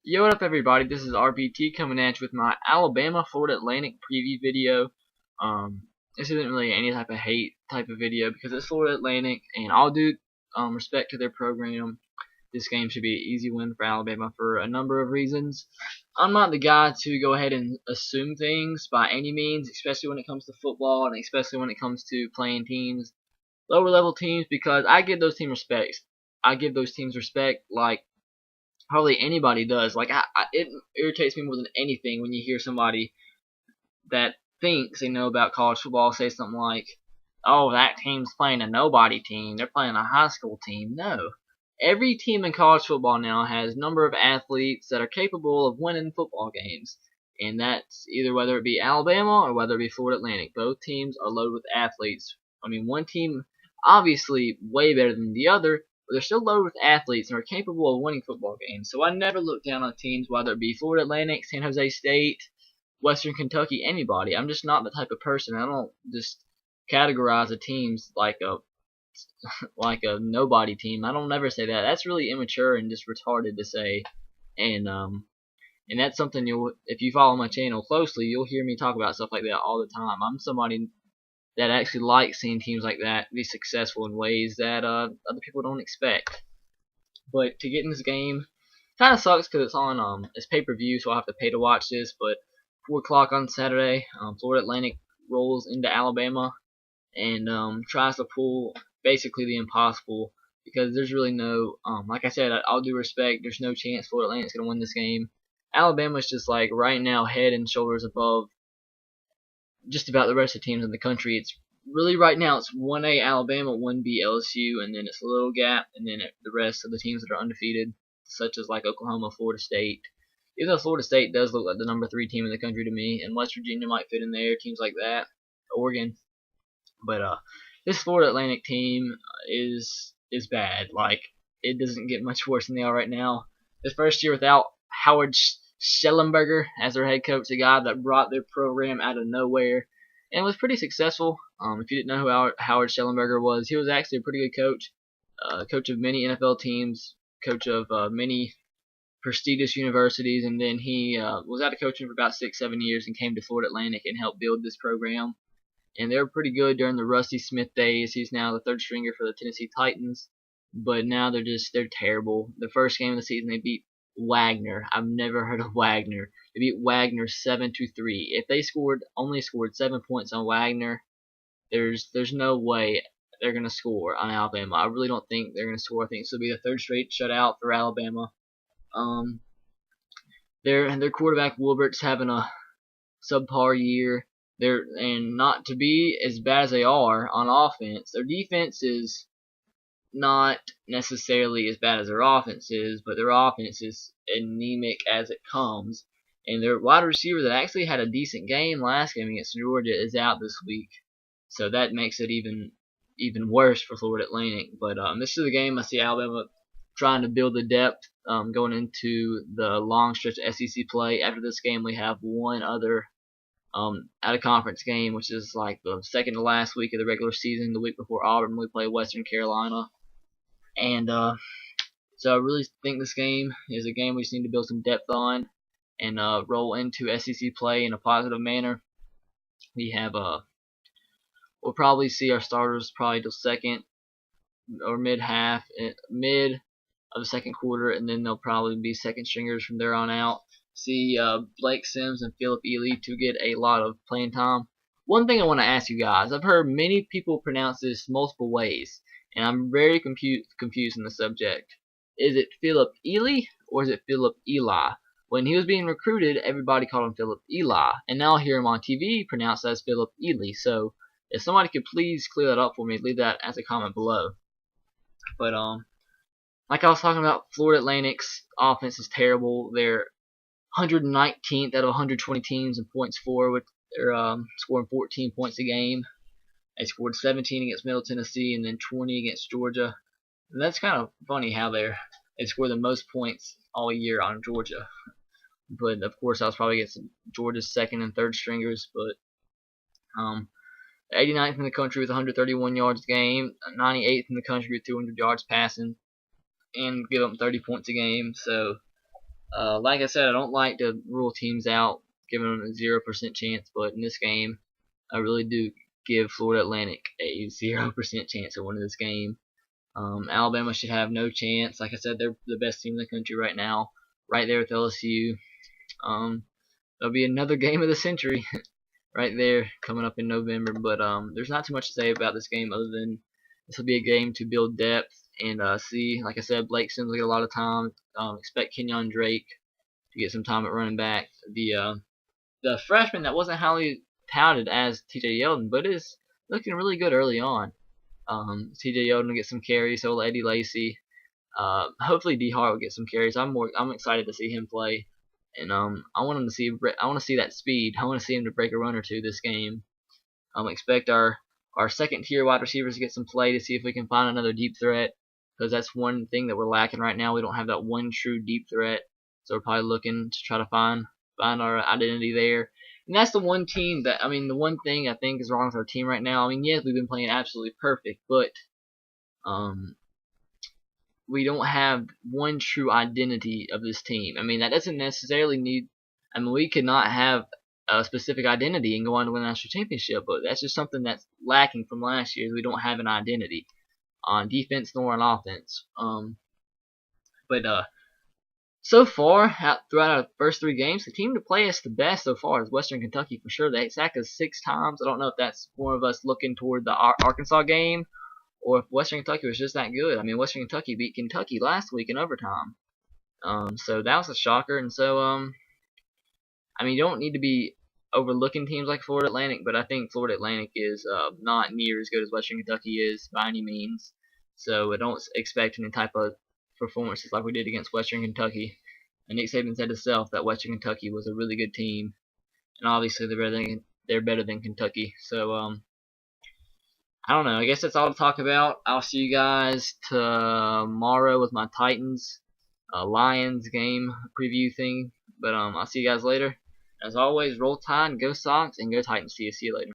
Yo, what up everybody, this is RBT coming at you with my Alabama-Florida Atlantic preview video. This isn't really any type of hate type of video because it's Florida Atlantic and all due respect to their program. This game should be an easy win for Alabama for a number of reasons. I'm not the guy to go ahead and assume things by any means, especially when it comes to football and especially when it comes to playing teams, lower level teams, because I give those teams respect. I give those teams respect like hardly anybody does. Like it irritates me more than anything when you hear somebody that thinks they know about college football say something like, "Oh, that team's playing a nobody team. They're playing a high school team." No, every team in college football now has a number of athletes that are capable of winning football games, and that's either whether it be Alabama or whether it be Florida Atlantic. Both teams are loaded with athletes. I mean, one team obviously way better than the other, but they're still loaded with athletes and are capable of winning football games. So I never look down on teams, whether it be Florida Atlantic, San Jose State, Western Kentucky, anybody. I'm just not the type of person. I don't just categorize the teams like a nobody team. I don't never say that. That's really immature and just retarded to say. And that's something if you follow my channel closely, you'll hear me talk about stuff like that all the time. I'm somebody that actually likes seeing teams like that be successful in ways that other people don't expect. But to get in this game, kind of sucks because it's pay-per-view, so I'll have to pay to watch this. But 4 o'clock on Saturday, Florida Atlantic rolls into Alabama and tries to pull basically the impossible, because there's really no, like I said, all due respect, there's no chance Florida Atlantic's going to win this game. Alabama's just like right now head and shoulders above just about the rest of the teams in the country. It's really right now it's 1A Alabama, 1B LSU, and then it's a little gap, and then the rest of the teams that are undefeated, such as like Oklahoma, Florida State. Even though Florida State does look like the number 3 team in the country to me, and West Virginia might fit in there, teams like that, Oregon. But this Florida Atlantic team is bad. Like, it doesn't get much worse than they are right now. This first year without Howard Schnellenberger as their head coach, a guy that brought their program out of nowhere and was pretty successful. If you didn't know who Howard Schnellenberger was, he was actually a pretty good coach. Coach of many NFL teams, coach of many prestigious universities, and then he was out of coaching for about 6-7 years and came to Florida Atlantic and helped build this program. And they were pretty good during the Rusty Smith days. He's now the 3rd stringer for the Tennessee Titans, but now they're terrible. The first game of the season they beat Wagner. I've never heard of Wagner. They beat Wagner 7-3. If they only scored 7 points on Wagner, there's no way they're gonna score on Alabama. I really don't think they're gonna score. I think this will be the 3rd straight shutout for Alabama. Their quarterback Wilbert's having a subpar year. And not to be as bad as they are on offense, their defense is not necessarily as bad as their offense is, but their offense is anemic as it comes. And their wide receiver that actually had a decent game last game against Georgia is out this week, so that makes it even worse for Florida Atlantic. But this is a game I see Alabama trying to build the depth going into the long stretch of SEC play. After this game, we have one other out of conference game, which is like the second to last week of the regular season. The week before Auburn, we play Western Carolina. And so I really think this game is a game we just need to build some depth on and roll into SEC play in a positive manner. We'll probably see our starters probably till second or mid of the second quarter, and then they'll probably be second stringers from there on out. See Blake Sims and Philip Ely to get a lot of playing time. One thing I want to ask you guys, I've heard many people pronounce this multiple ways, and I'm very confused in the subject. Is it Philip Ely or is it Philip Eli? When he was being recruited, everybody called him Philip Eli, and now I hear him on TV pronounced as Philip Ely. So if somebody could please clear that up for me, leave that as a comment below. But like I was talking about, Florida Atlantic's offense is terrible. They're 119th out of 120 teams in points for, with they're scoring 14 points a game. They scored 17 against Middle Tennessee and then 20 against Georgia. And that's kind of funny how they score the most points all year on Georgia. But of course, I was probably against Georgia's 2nd and 3rd stringers. But 89th in the country with 131 yards a game, 98th in the country with 200 yards passing, and give up 30 points a game. So Like I said, I don't like to rule teams out, giving them a 0% chance, but in this game, I really do give Florida Atlantic a 0% chance of winning this game. Alabama should have no chance. Like I said, they're the best team in the country right now, right there with LSU. There'll be another game of the century right there coming up in November. But there's not too much to say about this game other than this will be a game to build depth and see. Like I said, Blake Sims will get a lot of time. Expect Kenyon Drake to get some time at running back. The freshman that wasn't highly touted as T.J. Yeldon, but is looking really good early on. T.J. Yeldon will get some carries. So will Eddie Lacy. Hopefully D Hart will get some carries. I'm excited to see him play, and I want him to see that speed. I want to see him to break a run or two this game. Expect our second tier wide receivers to get some play to see if we can find another deep threat, because that's one thing that we're lacking right now. We don't have that one true deep threat, so we're probably looking to try to find our identity there. And that's the one team that the one thing I think is wrong with our team right now. Yes, we've been playing absolutely perfect, but we don't have one true identity of this team. That doesn't necessarily need. We could not have a specific identity and go on to win a national championship, but that's just something that's lacking from last year. We don't have an identity on defense nor on offense. But so far, throughout our first 3 games, the team to play us the best so far is Western Kentucky for sure. They sacked us 6 times. I don't know if that's more of us looking toward the Arkansas game, or if Western Kentucky was just that good. Western Kentucky beat Kentucky last week in overtime. So that was a shocker. And so, you don't need to be overlooking teams like Florida Atlantic, but I think Florida Atlantic is not near as good as Western Kentucky is by any means. So I don't expect any type of performances like we did against Western Kentucky. And Nick Saban said himself that Western Kentucky was a really good team, and obviously they're better than Kentucky. So I don't know. I guess that's all to talk about. I'll see you guys tomorrow with my Titans Lions game preview thing. But I'll see you guys later. As always, roll Tide, go Sox, and go Titans. See you later.